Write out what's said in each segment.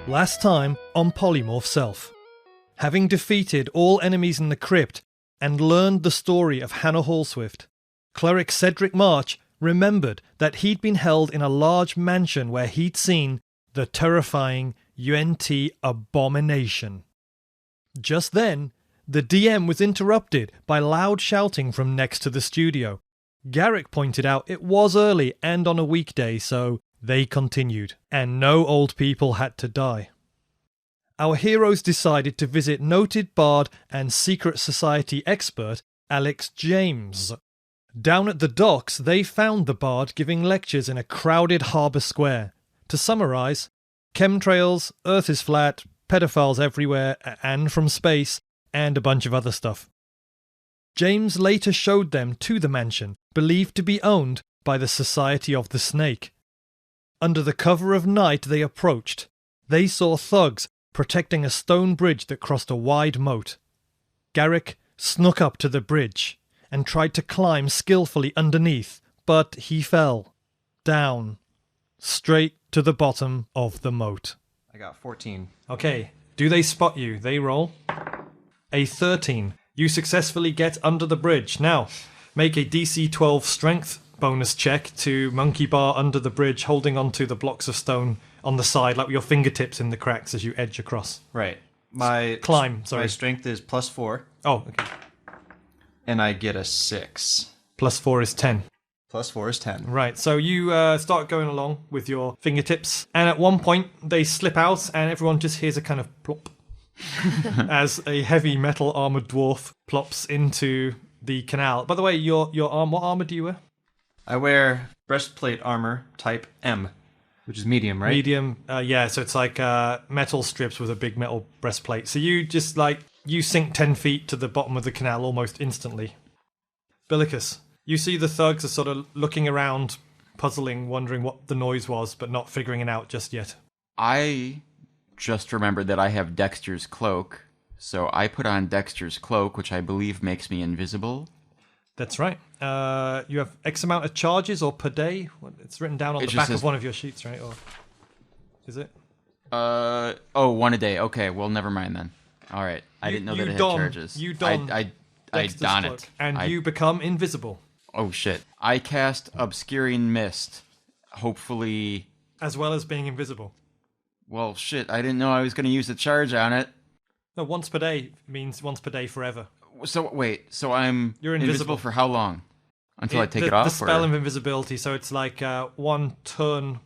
Last time on Polymorph Self. Having defeated all enemies in the crypt and learned the story of Hanna Hallswift, cleric Cedric March remembered that he'd been held in a large mansion where he'd seen the terrifying UNT abomination. Just then, the DM was interrupted by loud shouting from next to the studio. Garrick pointed out it was early and on a weekday, so they continued, and no old people had to die. Our heroes decided to visit noted bard and secret society expert Alex James. Down at the docks, they found the bard giving lectures in a crowded harbour square. To summarise, chemtrails, Earth is flat, pedophiles everywhere, and from space, and a bunch of other stuff. James later showed them to the mansion, believed to be owned by the Society of the Snake. Under the cover of night they approached. They saw thugs protecting a stone bridge that crossed a wide moat. Garrick snuck up to the bridge and tried to climb skillfully underneath, but he fell. Down. Straight to the bottom of the moat. I got 14. Okay, do they spot you? They roll. A 13. You successfully get under the bridge. Now, make a DC 12 strength bonus check to monkey bar under the bridge, holding onto the blocks of stone on the side, like with your fingertips in the cracks as you edge across. Right. My strength is +4. Oh, okay. And I get a 6. +4 is 10. +4 is 10. Right, so you start going along with your fingertips, and at one point they slip out, and everyone just hears a kind of plop as a heavy metal armoured dwarf plops into the canal. By the way, your arm, what armour do you wear? I wear breastplate armor type M, which is medium, right? Medium, yeah, so it's like metal strips with a big metal breastplate. So you just you sink 10 feet to the bottom of the canal almost instantly. Billicus, you see the thugs are sort of looking around, puzzling, wondering what the noise was, but not figuring it out just yet. I just remembered that I have Dexter's cloak, so I put on Dexter's cloak, which I believe makes me invisible. That's right. You have X amount of charges or per day? It's written down on the back of one of your sheets, right? Or is it? 1 a day. Okay, well, never mind then. All right. I didn't know that it had charges. You don I don it. And you become invisible. Oh, shit. I cast Obscuring Mist, hopefully... As well as being invisible. Well, shit, I didn't know I was going to use a charge on it. No, once per day means once per day forever. So, wait, so you're invisible. invisible for how long? Until I take it off? The spell of invisibility, so it's like one turn,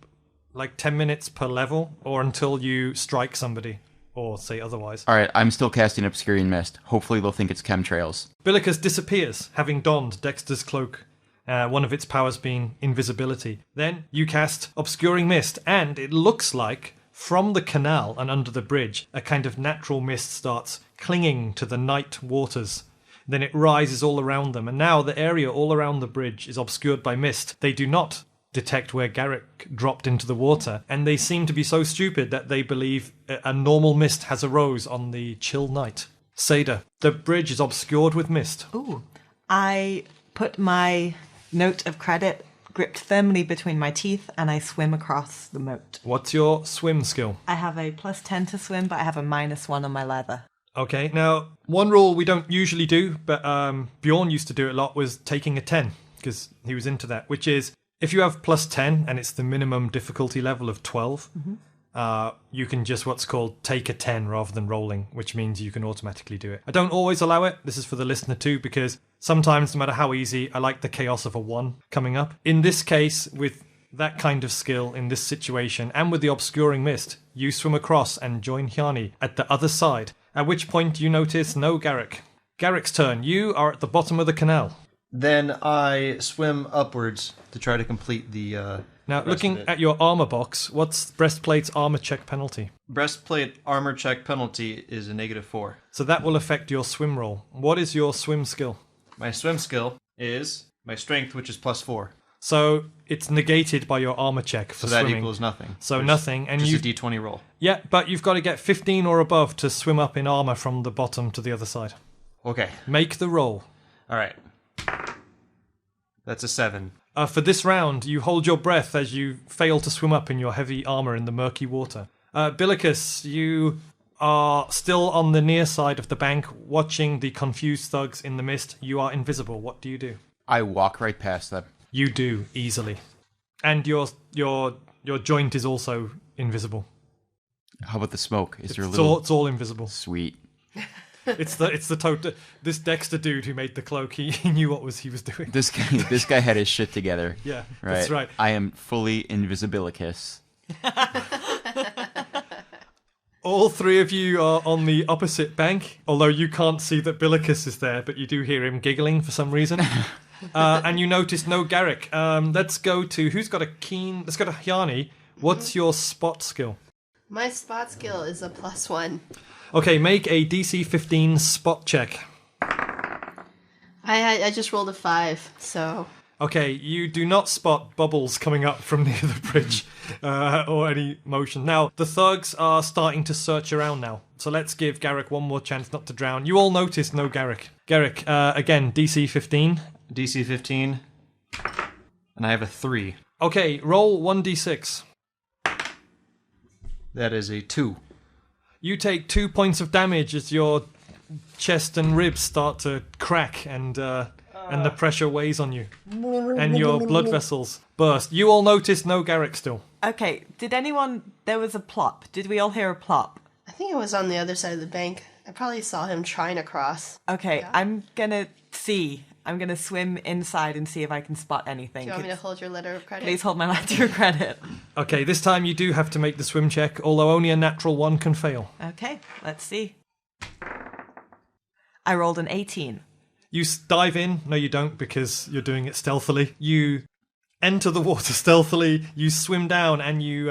like 10 minutes per level, or until you strike somebody, or say otherwise. Alright, I'm still casting Obscuring Mist. Hopefully they'll think it's chemtrails. Billicus disappears, having donned Dexter's cloak, one of its powers being invisibility. Then you cast Obscuring Mist, and it looks like, from the canal and under the bridge, a kind of natural mist starts clinging to the night waters. Then it rises all around them, and now the area all around the bridge is obscured by mist. They do not detect where Garrick dropped into the water, and they seem to be so stupid that they believe a normal mist has arose on the chill night. Seyda, the bridge is obscured with mist. Ooh. I put my note of credit gripped firmly between my teeth, and I swim across the moat. What's your swim skill? I have a +10 to swim, but I have a -1 on my leather. Okay, now, one rule we don't usually do, but Bjorn used to do it a lot, was taking a 10, because he was into that, which is, if you have +10, and it's the minimum difficulty level of 12, you can just what's called take a 10 rather than rolling, which means you can automatically do it. I don't always allow it, this is for the listener too, because sometimes, no matter how easy, I like the chaos of a 1 coming up. In this case, with that kind of skill in this situation, and with the obscuring mist, you swim across and join Hjani at the other side, at which point you notice no Garrick. Garrick's turn. You are at the bottom of the canal. Then I swim upwards to try to complete the Now, looking at your armor box, what's breastplate's armor check penalty? Breastplate armor check penalty is a -4. So that will affect your swim roll. What is your swim skill? My swim skill is my strength, which is +4. So it's negated by your armor check for swimming. So that equals nothing. So nothing. And just a d20 roll. Yeah, but you've got to get 15 or above to swim up in armor from the bottom to the other side. Okay. Make the roll. All right. That's a 7. For this round, you hold your breath as you fail to swim up in your heavy armor in the murky water. Billicus, you are still on the near side of the bank, watching the confused thugs in the mist. You are invisible. What do you do? I walk right past them. You do, easily. And your joint is also invisible. How about the smoke? Is there a It's little... all, it's all invisible. Sweet. It's the total. This Dexter dude who made the cloak, he knew what he was doing. This guy had his shit together. Yeah, Right. that's right. I am fully invisibilicus. All three of you are on the opposite bank, although you can't see that Billicus is there, but you do hear him giggling for some reason. And you notice no Garrick. Let's go to let's go to Hjani. What's your spot skill? My spot skill is a +1. Okay, make a DC 15 spot check. I just rolled a 5, so... Okay, you do not spot bubbles coming up from near the bridge or any motion. Now, the thugs are starting to search around now. So let's give Garrick one more chance not to drown. You all notice no Garrick. Garrick, again, DC 15. DC 15. And I have a 3. Okay, roll 1d6. That is a 2. You take 2 points of damage as your chest and ribs start to crack and the pressure weighs on you. And your blood vessels burst. You all notice no Garrick still. Okay, there was a plop. Did we all hear a plop? I think it was on the other side of the bank. I probably saw him trying to cross. Okay, yeah. I'm gonna swim inside and see if I can spot anything. Do you want me to hold your letter of credit? Please hold my letter of credit. Okay, this time you do have to make the swim check, although only a natural 1 can fail. Okay, let's see. I rolled an 18. You dive in. No, you don't, because you're doing it stealthily. You enter the water stealthily, you swim down, and you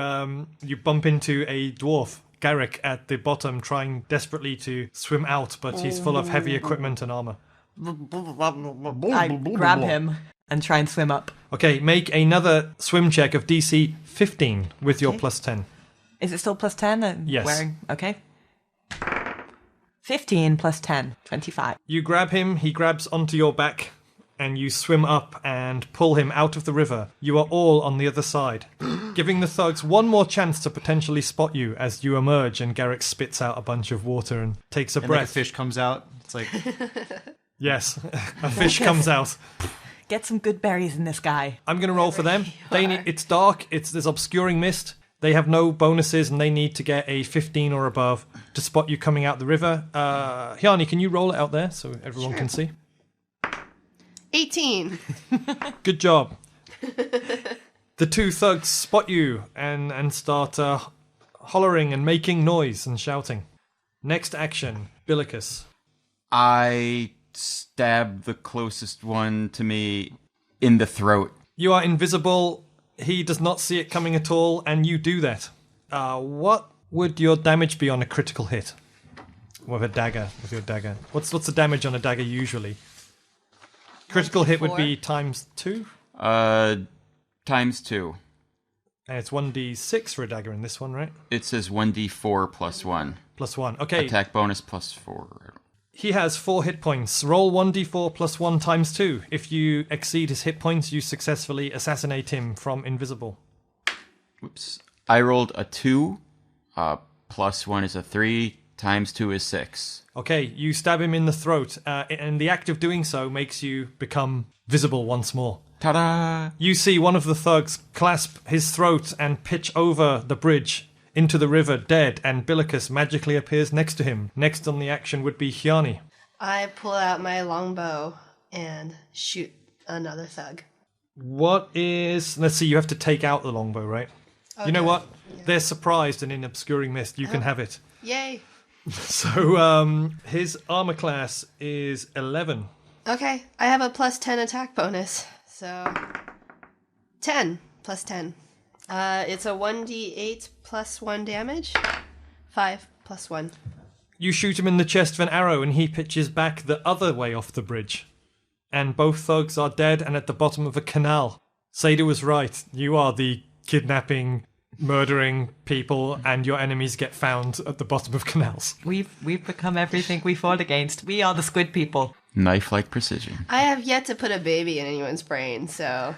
bump into a dwarf, Garrick, at the bottom, trying desperately to swim out, but he's full of heavy equipment and armor. I grab him and try and swim up. Okay, make another swim check of DC 15 with your +10. Is it still +10? Yes. Okay. 15 + 10, 25. You grab him, he grabs onto your back, and you swim up and pull him out of the river. You are all on the other side, giving the thugs one more chance to potentially spot you as you emerge, and Garrick spits out a bunch of water and takes a And breath. like a fish comes out. It's like... Yes, a fish comes out. Get some good berries in this guy. I'm going to roll for them. It's dark, there's obscuring mist. They have no bonuses, and they need to get a 15 or above to spot you coming out the river. Hjani, can you roll it out there so everyone can see? 18. Good job. The two thugs spot you and start hollering and making noise and shouting. Next action, Billicus. I stab the closest one to me in the throat. You are invisible. He does not see it coming at all, and you do that. What would your damage be on a critical hit? With a dagger, with your dagger. What's the damage on a dagger usually? Critical hit would be ×2? ×2. And it's 1d6 for a dagger in this one, right? It says 1d4 +1. +1. Okay. Attack bonus +4. He has 4 hit points. Roll 1d4 +1 ×2. If you exceed his hit points, you successfully assassinate him from invisible. Whoops. I rolled a 2. +1 is a 3. ×2 is 6. Okay, you stab him in the throat, and the act of doing so makes you become visible once more. Ta-da! You see one of the thugs clasp his throat and pitch over the bridge into the river dead, and Billicus magically appears next to him. Next on the action would be Hjani. I pull out my longbow and shoot another thug. Let's see, you have to take out the longbow, right? Okay. You know what? Yeah. They're surprised and in obscuring mist. You can have it. Yay! So, his armor class is 11. Okay, I have a +10 attack bonus, so 10 + 10. It's a 1d8 +1 damage. 5 + 1. You shoot him in the chest with an arrow, and he pitches back the other way off the bridge. And both thugs are dead and at the bottom of a canal. Seyda was right. You are the kidnapping, murdering people, and your enemies get found at the bottom of canals. We've become everything we fought against. We are the squid people. Knife-like precision. I have yet to put a baby in anyone's brain, so...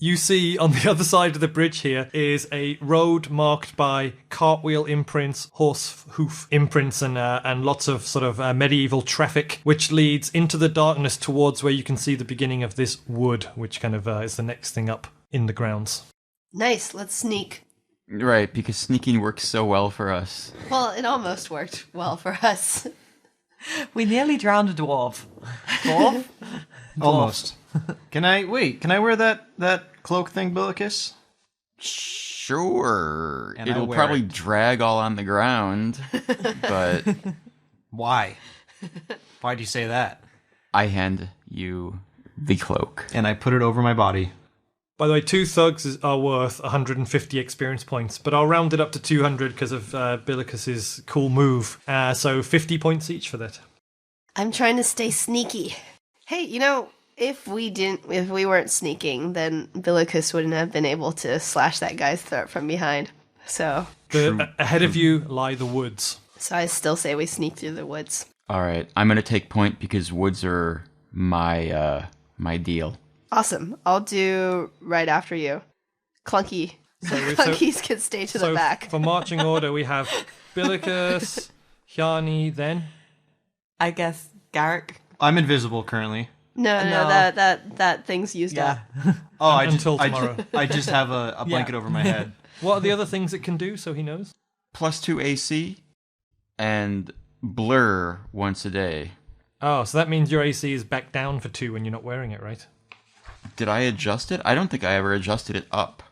You see on the other side of the bridge here is a road marked by cartwheel imprints, horse hoof imprints, and lots of sort of medieval traffic, which leads into the darkness towards where you can see the beginning of this wood, which kind of is the next thing up in the grounds. Nice, let's sneak. Right, because sneaking works so well for us. Well, it almost worked well for us. We nearly drowned a dwarf. Dwarf? Almost. Can I wear that cloak thing, Billicus? Sure. And I It'll wear probably it. drag all on the ground, but Why? Why'd you say that? I hand you the cloak. And I put it over my body. By the way, 2 thugs are worth 150 experience points, but I'll round it up to 200 because of Billicus's cool move. So 50 points each for that. I'm trying to stay sneaky. Hey, if we weren't sneaking, then Billicus wouldn't have been able to slash that guy's throat from behind. So Ahead of you lie the woods. I still say we sneak through the woods. All right, I'm going to take point because woods are my deal. Awesome. I'll do right after you. Clunky. Clunkies can stay to the back. For marching order, we have Billicus, Hjani, then. I guess Garrick. I'm invisible currently. No, that thing's used up. Oh, Until tomorrow. I just have a blanket over my head. What are the other things it can do so he knows? +2 AC and blur once a day. Oh, so that means your AC is back down for 2 when you're not wearing it, right? Did I adjust it? I don't think I ever adjusted it up.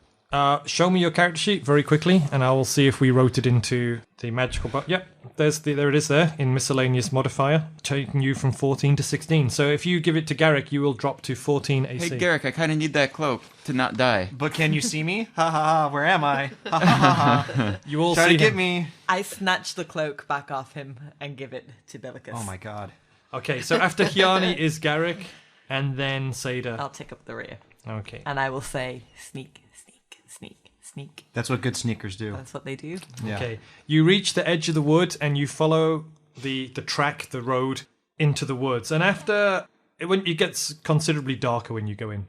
Show me your character sheet very quickly, and I will see if we wrote it into the magical... Yep, there it is there, in miscellaneous modifier, taking you from 14 to 16. So if you give it to Garrick, you will drop to 14 AC. Hey, Garrick, I kind of need that cloak to not die. But can you see me? Ha ha ha, where am I? Ha ha ha ha. You all Try see to get him. me. I snatch the cloak back off him and give it to Billicus. Oh my god. Okay, so after Hjani is Garrick, and then Seyda. I'll take up the rear. Okay. And I will say, sneak, sneak, sneak, sneak. That's what good sneakers do. That's what they do. Yeah. Okay. You reach the edge of the wood and you follow the track, the road, into the woods. And after it gets considerably darker when you go in,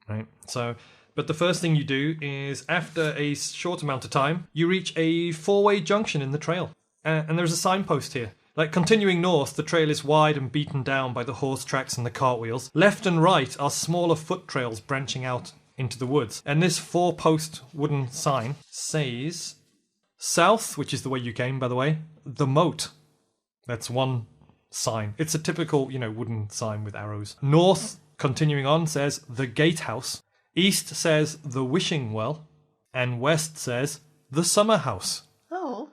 right? So, but the first thing you do is after a short amount of time, you reach a 4-way junction in the trail, and there's a signpost here. Like, continuing north, the trail is wide and beaten down by the horse tracks and the cartwheels. Left and right are smaller foot trails branching out into the woods. And this 4-post wooden sign says, south, which is the way you came, by the way, the moat. That's one sign. It's a typical, wooden sign with arrows. North, continuing on, says the gatehouse. East says the wishing well. And west says the summer house. Oh.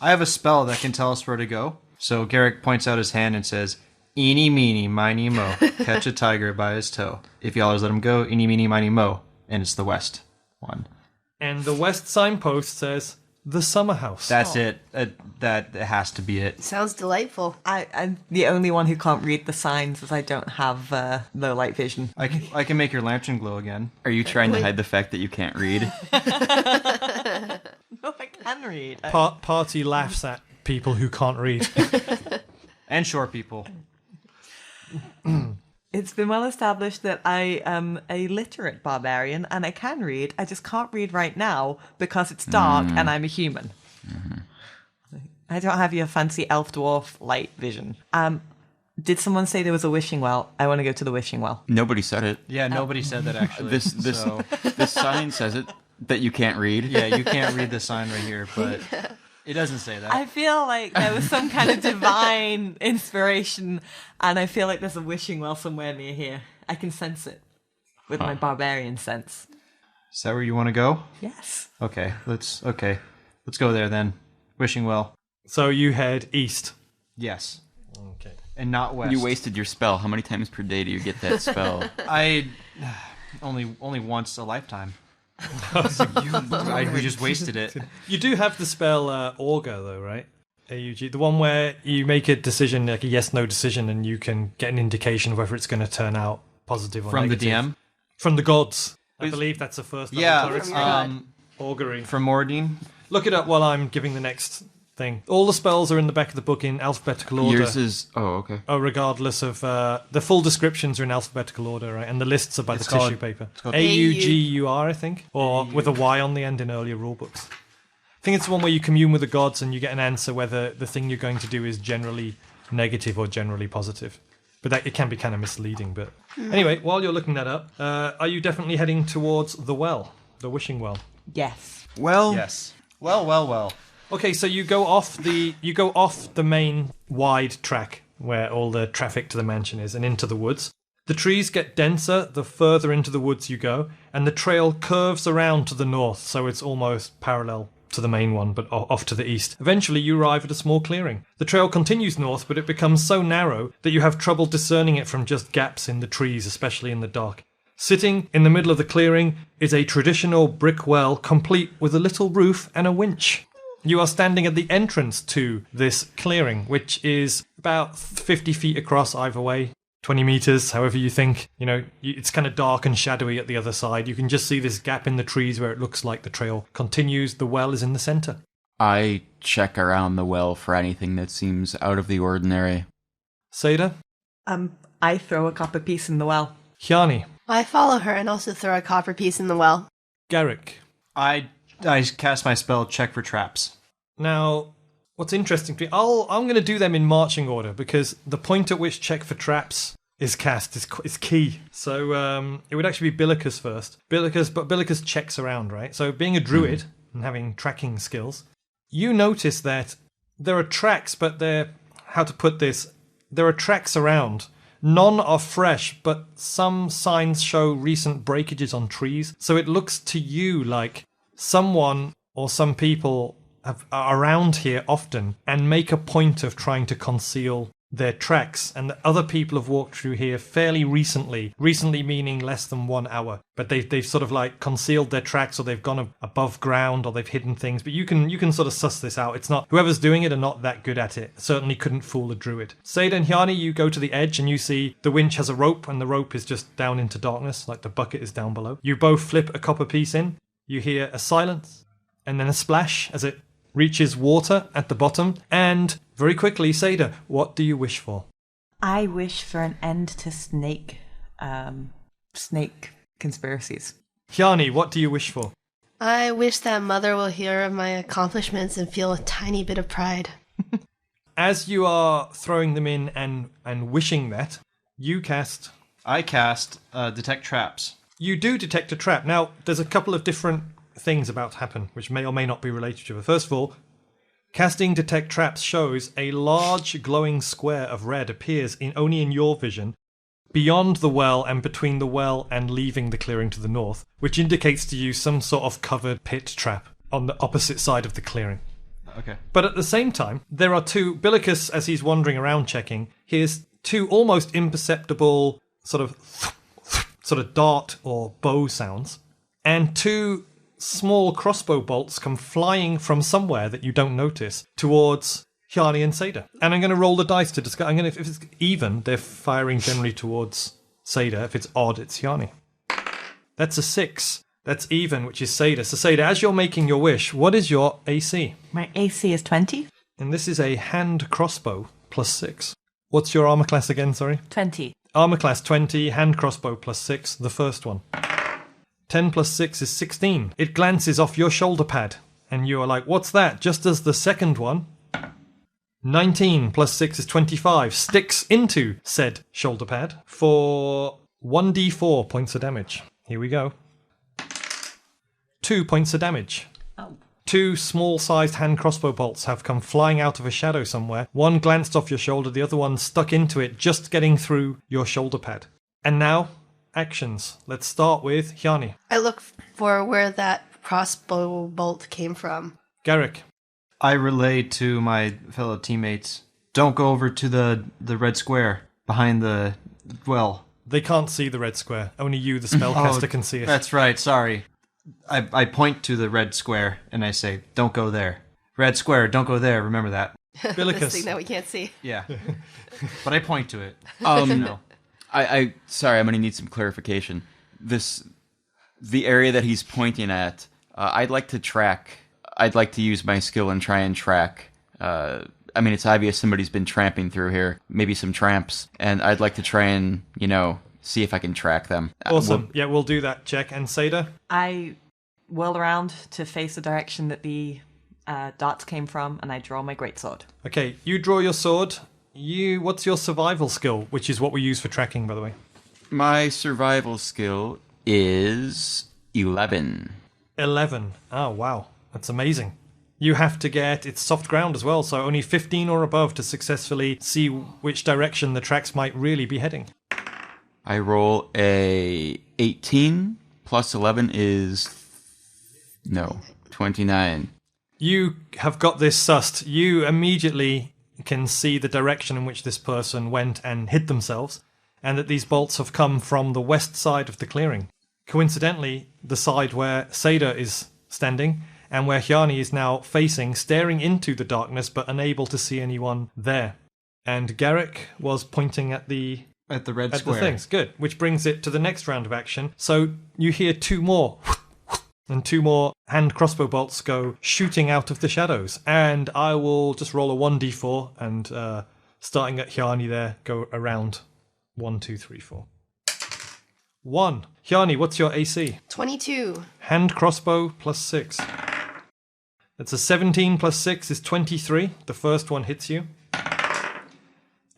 I have a spell that can tell us where to go. So Garrick points out his hand and says, eeny, meeny, miny, mo. Catch a tiger by his toe. If y'all let him go, eeny, meeny, miny, mo. And it's the west one. And the west signpost says the summer house. That's it. That has to be it. Sounds delightful. I'm the only one who can't read the signs as I don't have low light vision. I can make your lantern glow again. Are you trying to hide the fact that you can't read? No, I can read. Party laughs at people who can't read. And short people. It's been well established that I am a literate barbarian and I can read. I just can't read right now because it's dark and I'm a human. I don't have your fancy elf dwarf light vision. Did someone say there was a wishing well? I want to go to the wishing well. Nobody said it. Yeah, nobody said that actually. This sign says it that you can't read. Yeah, you can't read the sign right here, but it doesn't say that. I feel like there was some kind of divine inspiration and I feel like there's a wishing well somewhere near here. I can sense it with my barbarian sense. Is that where you want to go? Yes. Okay, let's go there then. Wishing well. So you head east. Yes. Okay. And not west. You wasted your spell. How many times per day do you get that spell? I only once a lifetime. We just wasted it. You do have the spell Augur, though, right? AUG, the one where you make a decision, like a yes/no decision, and you can get an indication of whether it's going to turn out positive or From negative. the DM? From the gods. I believe that's the first level cleric. Yeah, Augury. from Moradine. Look it up while I'm giving the next thing. All the spells are in the back of the book in alphabetical order. Yours is... Oh, okay. Oh, regardless of... the full descriptions are in alphabetical order, right? And the lists are by the tissue paper. It's called AUGUR, I think. Or with a Y on the end in earlier rulebooks. I think it's the one where you commune with the gods and you get an answer whether the thing you're going to do is generally negative or generally positive. But it can be kind of misleading. But anyway, while you're looking that up, are you definitely heading towards the well? The wishing well? Yes. Well... Yes. Well. Okay, so you go off the main wide track where all the traffic to the mansion is and into the woods. The trees get denser the further into the woods you go, and the trail curves around to the north, so it's almost parallel to the main one, but off to the east. Eventually you arrive at a small clearing. The trail continues north, but it becomes so narrow that you have trouble discerning it from just gaps in the trees, especially in the dark. Sitting in the middle of the clearing is a traditional brick well, complete with a little roof and a winch. You are standing at the entrance to this clearing, which is about 50 feet across either way, 20 meters, however you think. You know, it's kind of dark and shadowy at the other side. You can just see this gap in the trees where it looks like the trail continues. The well is in the center. I check around the well for anything that seems out of the ordinary. Seyda? I throw a copper piece in the well. Hjani? I follow her and also throw a copper piece in the well. Garrick? I cast my spell check for traps. Now, what's interesting to me, I'm going to do them in marching order because the point at which check for traps is cast is key. So it would actually be Billicus first. Billicus checks around, right? So being a druid and having tracking skills, you notice that there are tracks, but there are tracks around. None are fresh, but some signs show recent breakages on trees. So it looks to you like someone or some people are around here often and make a point of trying to conceal their tracks, and that other people have walked through here fairly recently meaning less than 1 hour, but they've sort of like concealed their tracks, or they've gone above ground, or they've hidden things. But you can sort of suss this out. It's not, whoever's doing it are not that good at it. Certainly couldn't fool a druid. Seyda and Hjani, you go to the edge and you see the winch has a rope, and the rope is just down into darkness, like the bucket is down below. You both flip a copper piece in. You hear a silence and then a splash as it reaches water at the bottom, and very quickly, Seyda, what do you wish for? I wish for an end to snake conspiracies. Hjani, what do you wish for? I wish that Mother will hear of my accomplishments and feel a tiny bit of pride. As you are throwing them in and wishing that, I cast detect traps. You do detect a trap. Now, there's a couple of different things about to happen, which may or may not be related to it. First of all, casting detect traps shows a large glowing square of red appears only in your vision beyond the well and between the well and leaving the clearing to the north, which indicates to you some sort of covered pit trap on the opposite side of the clearing. Okay. But at the same time, there are two... Billicus, as he's wandering around checking, hears two almost imperceptible sort of dart or bow sounds, and two small crossbow bolts come flying from somewhere that you don't notice towards Hjani and Seyda. And I'm going to roll the dice to discuss. If it's even, they're firing generally towards Seyda. If it's odd, it's Hjani. That's a 6. That's even, which is Seyda. So Seyda, as you're making your wish, what is your AC? My AC is 20. And this is a hand crossbow plus 6. What's your armor class again, sorry? 20. Armor class 20, hand crossbow plus 6, the first one. 10 plus 6 is 16. It glances off your shoulder pad, and you are like, what's that? Just as the second one, 19 plus 6 is 25, sticks into said shoulder pad for 1d4 points of damage. Here we go. 2 points of damage. Oh. 2 small-sized hand crossbow bolts have come flying out of a shadow somewhere. One glanced off your shoulder, the other one stuck into it, just getting through your shoulder pad. And now, actions. Let's start with Hjani. I look for where that crossbow bolt came from. Garrick. I relay to my fellow teammates, don't go over to the red square behind the well. They can't see the red square. Only you, the spellcaster, can see it. That's right, sorry. I point to the red square and I say, don't go there. Red square, don't go there, remember that. Billicus. This thing that we can't see. Yeah. But I point to it. Sorry, I'm going to need some clarification. The area that he's pointing at, I'd like to use my skill and try and track I mean, it's obvious somebody's been tramping through here, maybe some tramps, and I'd like to try and, see if I can track them. Awesome. Yeah, we'll do that check. And Seyda? I whirl around to face the direction that the darts came from, and I draw my greatsword. Okay, you draw your sword. What's your survival skill, which is what we use for tracking, by the way? My survival skill is 11. 11. Oh, wow. That's amazing. You have to get, it's soft ground as well, so only 15 or above to successfully see which direction the tracks might really be heading. I roll a 18 plus 11 is 29. You have got this sussed. You immediately can see the direction in which this person went and hid themselves, and that these bolts have come from the west side of the clearing. Coincidentally, the side where Seyda is standing, and where Hjani is now facing, staring into the darkness, but unable to see anyone there. And Garrick was pointing at the red square. The things. Good. Which brings it to the next round of action. So you hear two more, and two more hand crossbow bolts go shooting out of the shadows. And I will just roll a 1d4, and starting at Hjani there, go around 1, 2, 3, 4. 1. Hjani, what's your AC? 22. Hand crossbow plus 6. That's a 17 plus 6 is 23. The first one hits you.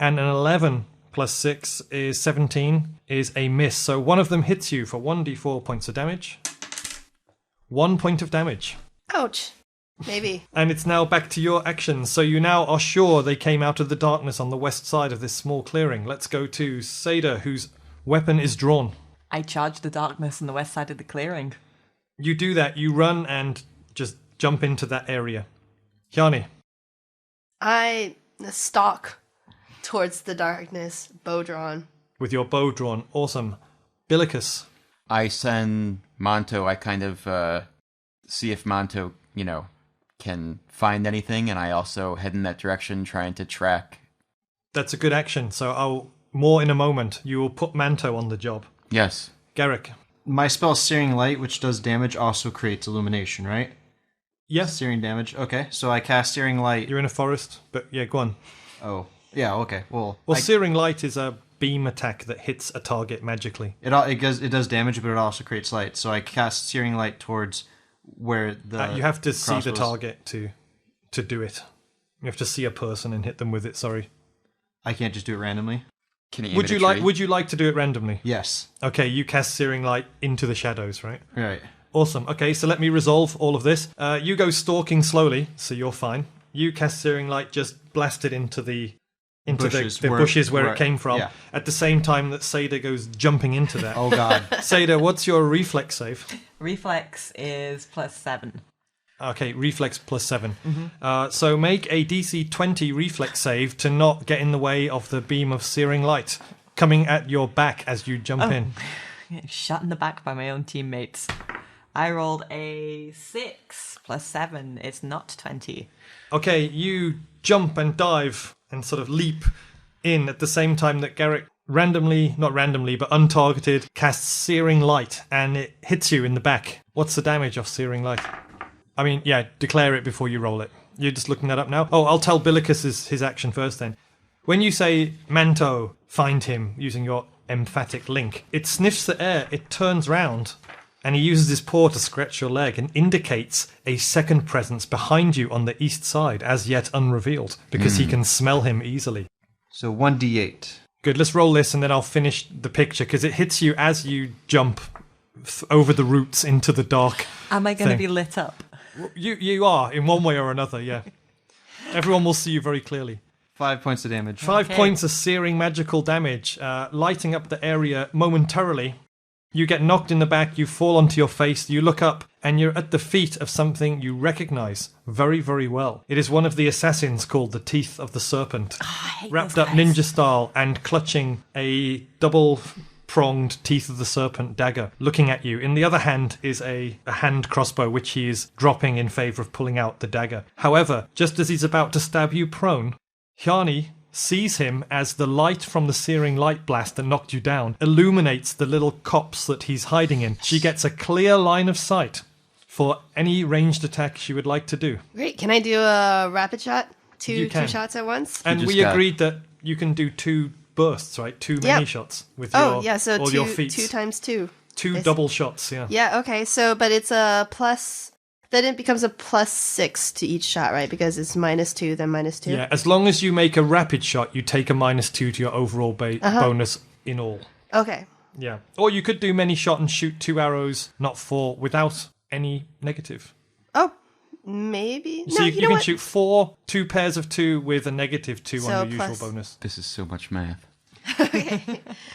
And an 11 plus 6 is 17 is a miss. So one of them hits you for 1d4 points of damage. 1 point of damage. Ouch. Maybe. And it's now back to your actions. So you now are sure they came out of the darkness on the west side of this small clearing. Let's go to Seyda, whose weapon is drawn. I charge the darkness on the west side of the clearing. You do that. You run and just jump into that area. Hjani. I stalk towards the darkness, bow drawn. With your bow drawn. Awesome. Billicus. I send Monto. I kind of see if Monto, can find anything, and I also head in that direction trying to track. That's a good action. So more in a moment. You will put Manto on the job. Yes. Garrick. My spell Searing Light, which does damage, also creates illumination, right? Yes. Searing damage. Okay, so I cast Searing Light. You're in a forest, but yeah, go on. Oh, yeah, okay. Well, Searing Light is a beam attack that hits a target magically. It does damage, but it also creates light. So I cast Searing Light towards where the you have to see the crossbows- target to do it. You have to see a person and hit them with it. Sorry. I can't just do it randomly. Can you aim Would at a you like? tree? Would you like to do it randomly? Yes. Okay, you cast Searing Light into the shadows, right? Right. Awesome. Okay, so let me resolve all of this. You go stalking slowly, so you're fine. You cast Searing Light, just blast it into the Bushes, bushes where where- it came from. yeah. At the same time that Seyda goes jumping into that. Oh God. Seyda, what's your reflex save? Reflex is +7. Okay, reflex +7. So make a DC 20 reflex save to not get in the way of the beam of Searing Light coming at your back as you jump in. Shot in the back by my own teammates. I rolled a 6 +7. It's not 20. Okay, you jump and dive and sort of leap in at the same time that Garrick not randomly, but untargeted, casts Searing Light and it hits you in the back. What's the damage of Searing Light? I mean, yeah, declare it before you roll it. You're just looking that up now? Oh, I'll tell Billicus his action first then. When you say, Manto, find him, using your emphatic link, it sniffs the air, it turns round, and he uses his paw to scratch your leg and indicates a second presence behind you on the east side, as yet unrevealed, because he can smell him easily. So 1d8. Good, let's roll this and then I'll finish the picture, because it hits you as you jump over the roots into the dark. Am I going to thing. be lit up? You are, in one way or another, yeah. Everyone will see you very clearly. 5 points of damage. 5 points of searing magical damage, lighting up the area momentarily. You get knocked in the back, you fall onto your face, you look up, and you're at the feet of something you recognize very, very well. It is one of the assassins called the Teeth of the Serpent, wrapped up ninja style and clutching a double-pronged Teeth of the Serpent dagger, looking at you. In the other hand is a hand crossbow, which he is dropping in favor of pulling out the dagger. However, just as he's about to stab you prone, Hjani sees him as the light from the searing light blast that knocked you down illuminates the little copse that he's hiding in. She gets a clear line of sight for any ranged attack she would like to do. Great. Can I do a rapid shot? You can. Two shots at once? And just we got- agreed that you can do 2 bursts, right? 2 mini shots with Oh, yeah, so all your feats. 2 times 2. 2 double shots, yeah. Yeah, okay. So, but it's a plus... Then it becomes a +6 to each shot, right? Because it's -2, then -2. Yeah, as long as you make a rapid shot, you take a -2 to your overall bonus in all. Okay. Yeah. Or you could do many shot and shoot 2 arrows, not 4, without any negative. Oh, maybe. So No, you you know can what? shoot 4 2 pairs of 2 with a -2 So on your plus- usual bonus. This is so much math.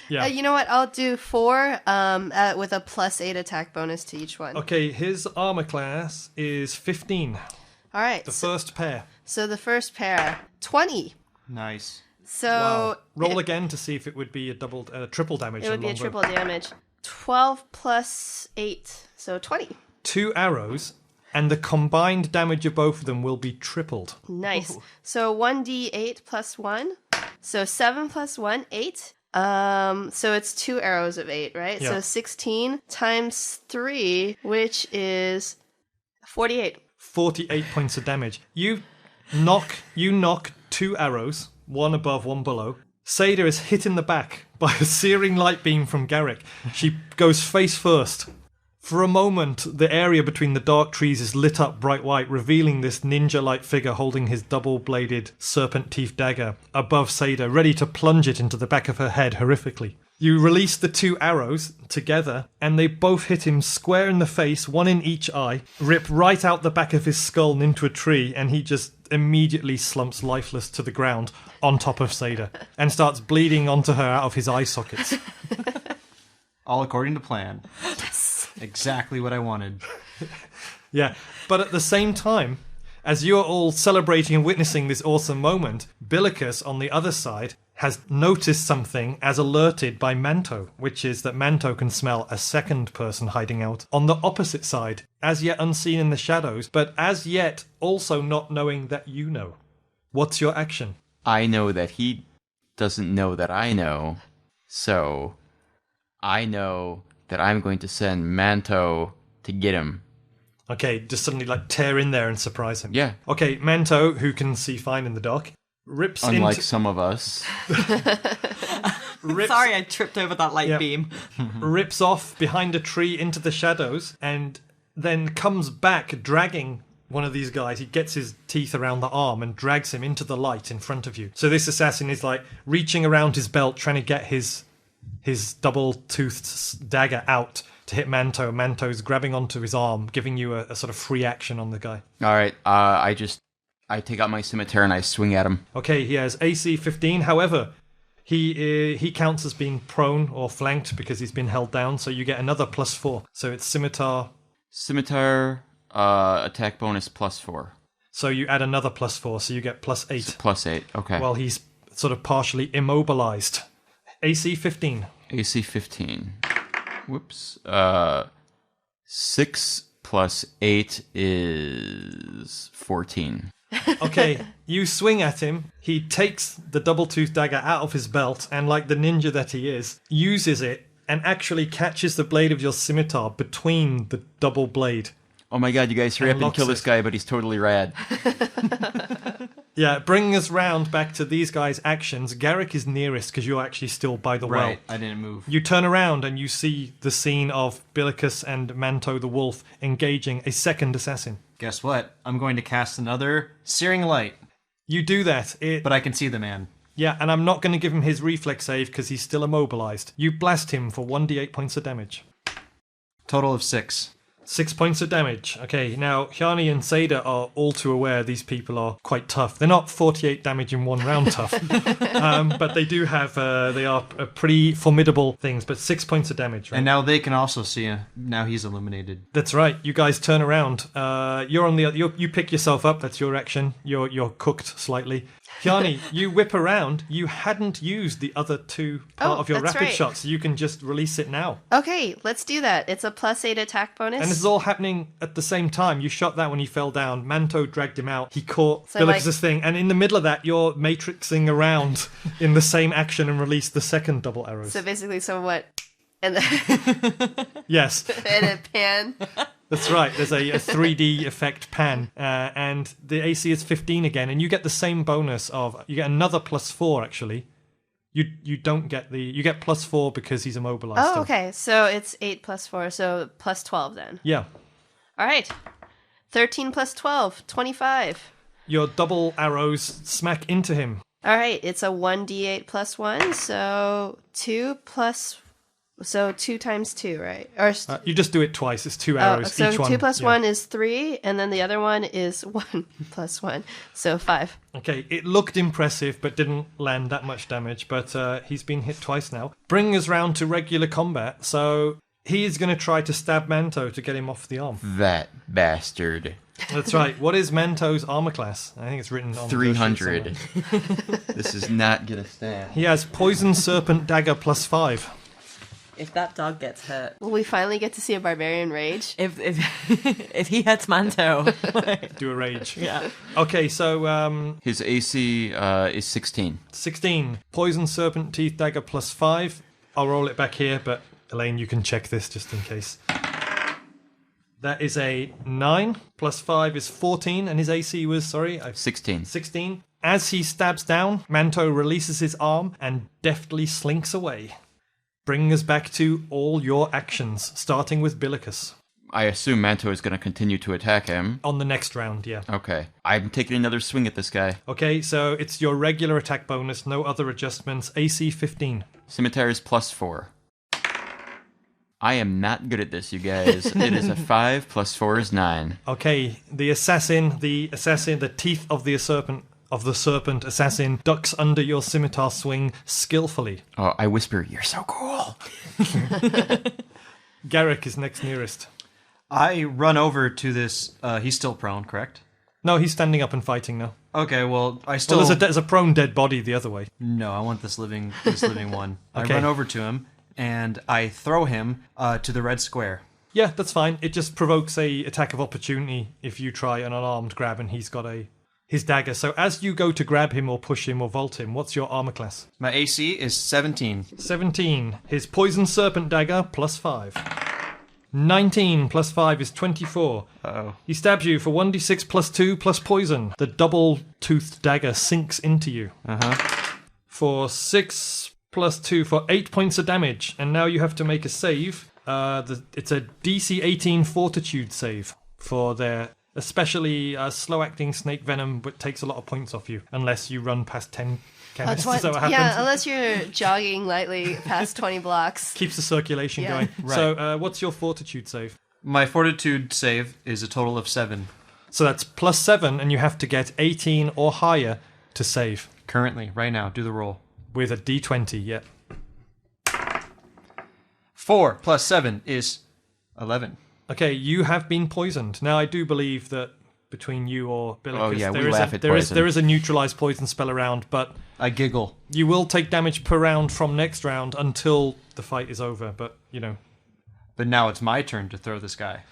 Yeah. You know what? I'll do 4 with a +8 attack bonus to each one. Okay, his armor class is 15. All right. The first pair. So the first pair, 20. Nice. So Wow. Roll it, again to see if it would be a triple damage. it would on be a longbow. triple damage. 12 plus 8, so 20. 2 arrows, and the combined damage of both of them will be tripled. Nice. So 1d8 plus 1. So 7 plus 1, 8. So it's 2 arrows of 8, right? Yeah. So 16 times 3, which is 48. 48 points of damage. You knock 2 arrows, one above, one below. Seyda is hit in the back by a searing light beam from Garrick. She goes face first. For a moment, the area between the dark trees is lit up bright white, revealing this ninja-like figure holding his double-bladed serpent-teeth dagger above Seyda, ready to plunge it into the back of her head horrifically. You release the 2 arrows together, and they both hit him square in the face, one in each eye, rip right out the back of his skull and into a tree, and he just immediately slumps lifeless to the ground on top of Seyda, and starts bleeding onto her out of his eye sockets. All according to plan. Yes. Exactly what I wanted. Yeah, but at the same time, as you're all celebrating and witnessing this awesome moment, Billicus on the other side has noticed something as alerted by Manto, which is that Manto can smell a second person hiding out on the opposite side, as yet unseen in the shadows, but as yet also not knowing that you know. What's your action? I know that he doesn't know that I know, so I know that I'm going to send Manto to get him. Okay, just suddenly tear in there and surprise him. Yeah. Okay, Manto, who can see fine in the dark, rips Unlike into... some of us. Sorry, I tripped over that light Yep. beam. rips off behind a tree into the shadows and then comes back dragging one of these guys. He gets his teeth around the arm and drags him into the light in front of you. So this assassin is reaching around his belt trying to get his double-toothed dagger out to hit Manto. Manto's grabbing onto his arm, giving you a sort of free action on the guy. All right, I take out my scimitar and I swing at him. Okay, he has AC 15. However, he counts as being prone or flanked because he's been held down, so you get another +4. So it's scimitar. Scimitar, attack bonus +4. So you add another +4, so you get +8. +8, okay. While he's sort of partially immobilized. AC 15. AC 15. Whoops. 6 plus 8 is 14. Okay, you swing at him. He takes the double-toothed dagger out of his belt and, like the ninja that he is, uses it and actually catches the blade of your scimitar between the double blade. Oh my god, you guys hurry up and Unlocks kill this it. guy, but he's totally rad. Yeah, bringing us round back to these guys' actions. Garrick is nearest because you're actually still by the well. Right. I didn't move. You turn around and you see the scene of Billicus and Manto the Wolf engaging a second assassin. Guess what? I'm going to cast another Searing Light, You do that. but I can see the man. Yeah, and I'm not going to give him his reflex save because he's still immobilized. You blast him for 1d8 points of damage. Total of 6. 6 points of damage. Okay, now Hjani and Seyda are all too aware these people are quite tough. They're not 48 damage in one round tough, but they do have, they are pretty formidable things, but 6 points of damage, right? And now they can also see him. Now he's illuminated. That's right. You guys turn around. You're on the. You pick yourself up. That's your action. You're cooked slightly. Hjani, you whip around. You hadn't used the other two part Oh, of your that's rapid right. shot, so you can just release it now. Okay, let's do that. It's a +8 attack bonus. And this is all happening at the same time. You shot that when he fell down. Manto dragged him out. He caught So, Billicus' thing, and in the middle of that, you're matrixing around in the same action and release the second double arrows. So basically, so what? And Yes. and a pan. That's right. There's a 3D effect pan, and the AC is 15 again, and you get the same bonus of you get another +4 actually. You don't get you get +4 because he's immobilized. Oh, still. okay. So it's 8 plus 4, so plus 12 then. Yeah. All right. 13 plus 12, 25. Your double arrows smack into him. All right. It's a 1d8 plus 1, so 2 times 2, right? Or You just do it twice. It's 2 arrows so each one. 2 plus Yeah. 1 is 3, and then the other one is 1 plus 1, so 5. Okay, it looked impressive, but didn't land that much damage. But he's been hit twice now. Bringing us round to regular combat. So he is going to try to stab Manto to get him off the arm. That bastard. That's right. What is Manto's armor class? I think it's written on 300. the sheet somewhere. This is not gonna stand. He has Poison Serpent Dagger +5. If that dog gets hurt, Will we finally get to see a barbarian rage? if if he hits Manto, Do a rage. yeah. Okay, so His AC is 16. 16. Poison Serpent Teeth Dagger +5. I'll roll it back here, but Elaine, you can check this just in case. That is a 9. +5 is 14, and his AC was, 16. 16. As he stabs down, Manto releases his arm and deftly slinks away. Bringing us back to all your actions, starting with Billicus. I assume Manto is going to continue to attack him. On the next round, yeah. Okay. I'm taking another swing at this guy. Okay, so it's your regular attack bonus, no other adjustments, AC 15. Scimitar is +4. I am not good at this, you guys. It is a 5 + 4 is 9. Okay, the teeth of the serpent assassin ducks under your scimitar swing skillfully. Oh, I whisper, "You're so cool." Garrick is next nearest. I run over to this. He's still prone, correct? No, he's standing up and fighting now. Okay, well, I still... Well, there's a prone dead body the other way. No, I want this living one. Okay. I run over to him, and I throw him to the red square. Yeah, that's fine. It just provokes a attack of opportunity if you try an unarmed grab and he's got his dagger. So as you go to grab him or push him or vault him, what's your armor class? My AC is 17. 17. His Poison Serpent Dagger +5. 19 +5 is 24. Uh-oh. He stabs you for 1d6 +2 plus poison. The double-toothed dagger sinks into you. Uh-huh. For 6 + 2 for 8 points of damage. And now you have to make a save. It's a DC 18 Fortitude save for their especially slow-acting snake venom, but takes a lot of points off you unless you run past 10 chemists. Is that what happens? Yeah, unless you're jogging lightly past 20 blocks. Keeps the circulation Yeah. going. Right. So what's your Fortitude save? My fortitude save is a total of 7. So that's +7, and you have to get 18 or higher to save. Currently, right now, do the roll. With a d20, yeah. 4 + 7 is 11. Okay, you have been poisoned. Now, I do believe that between you or Billicus, Oh, yeah, we there is laugh a, at there is poison. there is a neutralized poison spell around, but I giggle. you will take damage per round from next round until the fight is over. But But now it's my turn to throw this guy.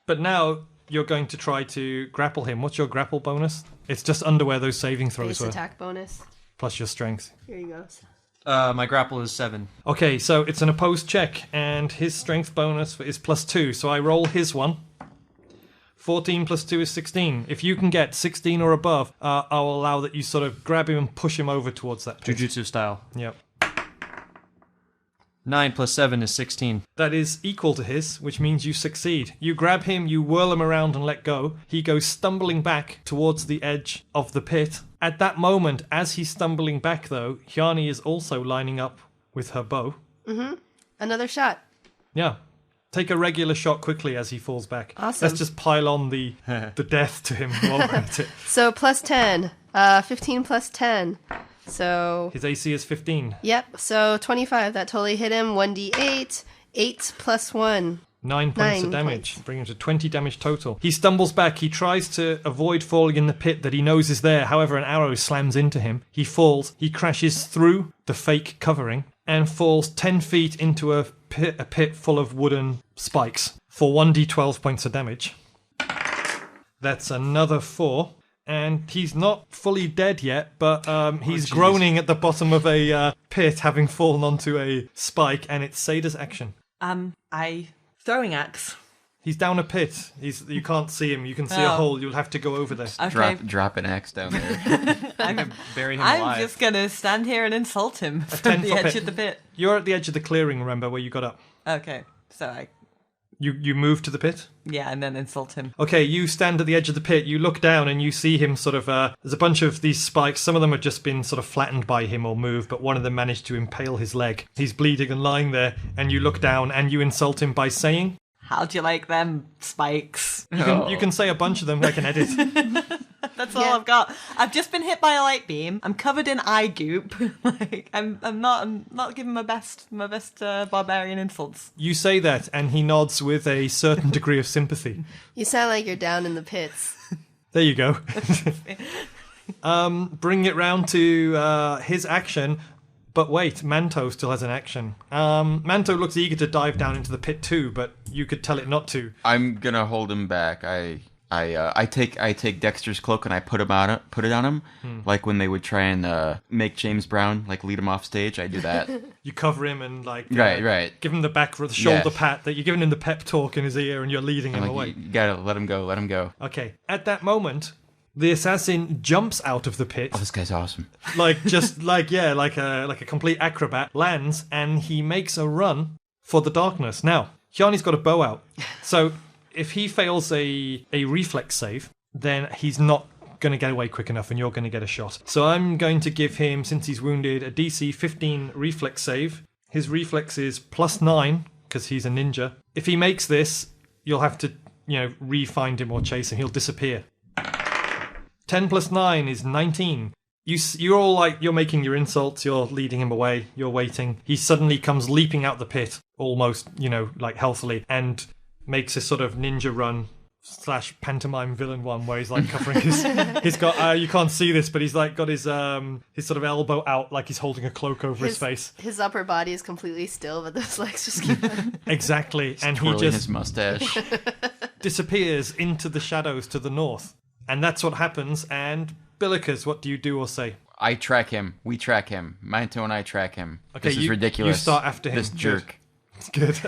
But now you're going to try to grapple him. What's your grapple bonus? It's just under where those saving throws Base were, attack bonus. plus your strength. Here you go. My grapple is 7. Okay, so it's an opposed check, and his strength bonus is +2. So I roll his one. 14 + 2 is 16. If you can get 16 or above, I'll allow that you sort of grab him and push him over towards that pit. Jujutsu style. Yep. 9 + 7 is 16. That is equal to his, which means you succeed. You grab him, you whirl him around and let go. He goes stumbling back towards the edge of the pit. At that moment, as he's stumbling back though, Hjani is also lining up with her bow. Another shot. Yeah. Take a regular shot quickly as he falls back. Awesome. Let's just pile on the death to him while we're at it. So +10. 15 + 10. So, His AC is 15. yep. So 25. That totally hit him. 1d8. 8 + 1. 9 points of 9 damage, points. bringing him to 20 damage total. He stumbles back. He tries to avoid falling in the pit that he knows is there. However, an arrow slams into him. He falls. He crashes through the fake covering and falls 10 feet into a pit full of wooden spikes for 1d12 points of damage. That's another 4. And he's not fully dead yet, but he's groaning at the bottom of a pit, having fallen onto a spike, and it's Seyda's action. I throwing axe He's down a pit. You can't see him. You can see a hole. You'll have to go over there. Okay. Drop an axe down there. Bury him alive. I'm just going to stand here and insult him from 10 the foot edge pit. of the pit. You're at the edge of the clearing, remember, where you got up. Okay, so You move to the pit? and then insult him. Okay, you stand at the edge of the pit, you look down and you see him sort of, there's a bunch of these spikes, some of them have just been sort of flattened by him or moved, but one of them managed to impale his leg. He's bleeding and lying there, and you look down and you insult him by saying... How'd you like them spikes? You can say a bunch of them, I can edit. That's all I've got. I've just been hit by a light beam. I'm covered in eye goop. Like I'm not giving my best barbarian insults. You say that, and he nods with a certain degree of sympathy. You sound like you're down in the pits. There you go. Bring it round to his action. But wait, Manto still has an action. Manto looks eager to dive down into the pit too, but you could tell it not to. I'm gonna hold him back. I take Dexter's cloak and I put it on him, like when they would try and make James Brown like lead him off stage. I do that. You cover him and like right. give him the shoulder pat that you're giving him the pep talk in his ear and you're leading him away. You gotta let him go. Okay, at that moment, the assassin jumps out of the pit. Oh, this guy's awesome. Like a complete acrobat, lands, and he makes a run for the darkness. Now, Hjani's got a bow out, so if he fails a reflex save, then he's not going to get away quick enough, and you're going to get a shot. So I'm going to give him, since he's wounded, a DC 15 reflex save. His reflex is +9 because he's a ninja. If he makes this, you'll have to, re-find him or chase him. He'll disappear. 10 + 9 is 19. You're all like, you're making your insults, you're leading him away, you're waiting. He suddenly comes leaping out the pit, almost, like healthily, and makes a sort of ninja run / pantomime villain one where he's like covering he's got, you can't see this, but he's like got his sort of elbow out like he's holding a cloak over his face. His upper body is completely still, but those legs just keep on. Exactly. And he Twirling just his mustache. disappears into the shadows to the north. And that's what happens. And Billicus, what do you do or say? I track him. We track him. Manto and I track him. Okay, this is ridiculous. You start after him. This jerk. Good.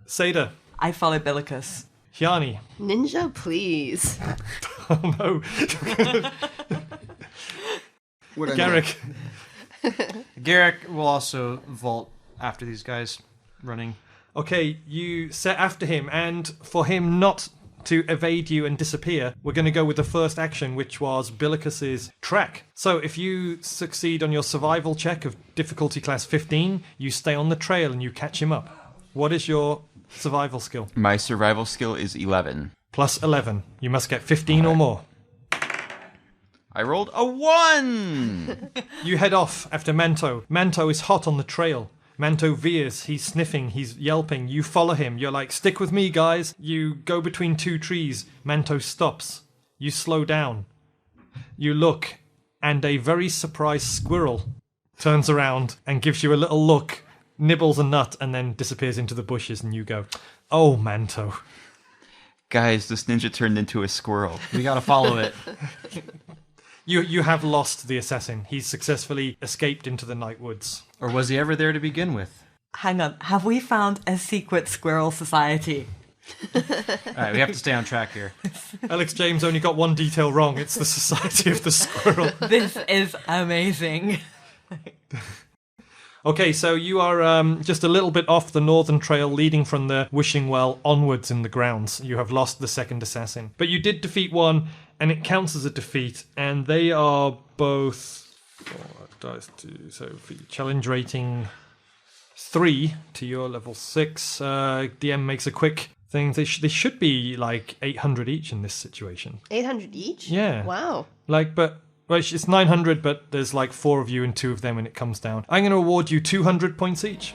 Seyda. I follow Billicus. Hjani. Ninja, please. Oh no. Garrick. Garrick will also vault after these guys running. Okay, you set after him, and for him not to evade you and disappear, we're going to go with the first action, which was Billicus's track. So if you succeed on your survival check of difficulty class 15, you stay on the trail and you catch him up. What is your survival skill? My survival skill is 11. Plus 11. You must get 15 or more. I rolled a 1! You head off after Manto. Manto is hot on the trail. Manto veers, he's sniffing, he's yelping. You follow him. You're like, stick with me, guys. You go between two trees. Manto stops. You slow down. You look, and a very surprised squirrel turns around and gives you a little look, nibbles a nut, and then disappears into the bushes, and you go, oh, Manto. Guys, this ninja turned into a squirrel. We gotta follow it. You have lost the assassin. He's successfully escaped into the night woods. Or was he ever there to begin with? Hang on, have we found a secret squirrel society? Alright, we have to stay on track here. Alex James only got one detail wrong. It's the Society of the Squirrel. This is amazing. Okay, so you are just a little bit off the northern trail leading from the Wishing Well onwards in the grounds. You have lost the second assassin. But you did defeat one, and it counts as a defeat, and they are both... So for challenge rating 3 to your level 6. DM makes a quick thing. They should be like 800 each in this situation. 800 each? Yeah. Wow. Well, it's 900, but there's like 4 of you and 2 of them, and it comes down. I'm going to award you 200 points each.